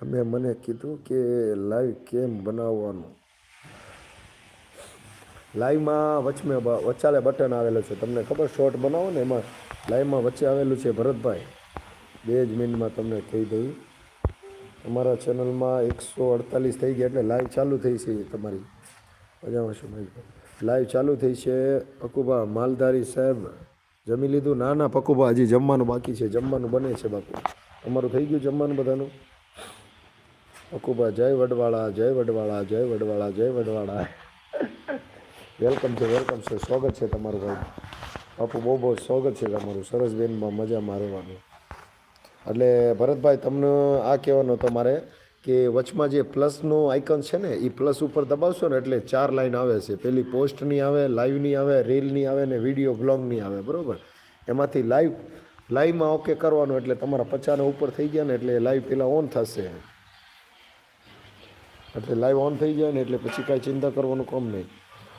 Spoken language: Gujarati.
તમે મને કીધું કે લાઈવ કેમ બનાવવાનું. લાઈવમાં વચાલે બટન આવેલું છે, તમને ખબર શોર્ટ બનાવો ને એમાં લાઈવમાં વચ્ચે આવેલું છે ભરતભાઈ. 2 જ મિનિટમાં તમને કહી દઈ. તમારા ચેનલમાં 148 થઈ ગયા એટલે લાઈવ ચાલુ થઈ છે તમારી. મજામાં શું લાઈવ ચાલુ થઈ છે. પકુભા માલધારી સાહેબ જમી લીધું? ના ના પકુભા, હજી જમવાનું બાકી છે, જમવાનું બને છે બાપુ. તમારું થઈ ગયું જમવાનું બધાનું? પકુભા જય વડવાળા, જય વડવાળા, જય વડવાળા, જય વડવાળા. વેલકમ છે, સ્વાગત છે તમારું ભાઈ. બાપુ બહુ બહુ સ્વાગત છે તમારું. સરસ બેનમાં મજામાં રહેવાનું. એટલે ભરતભાઈ તમને આ કહેવાનું તમારે કે વચમાં જે પ્લસનો આઇકન છે ને એ પ્લસ ઉપર દબાવશો ને એટલે 4 લાઈન આવે છે. પેલી પોસ્ટની આવે, લાઈવની આવે, રીલની આવે ને વિડીયો બ્લોગની આવે, બરાબર? એમાંથી લાઈવમાં ઓકે કરવાનું એટલે તમારા 50 ઉપર થઈ ગયા ને એટલે લાઈવ પહેલાં ઓન થશે. એટલે લાઈવ ઓન થઈ જાય ને એટલે પછી કાંઈ ચિંતા કરવાનું કામ નહીં.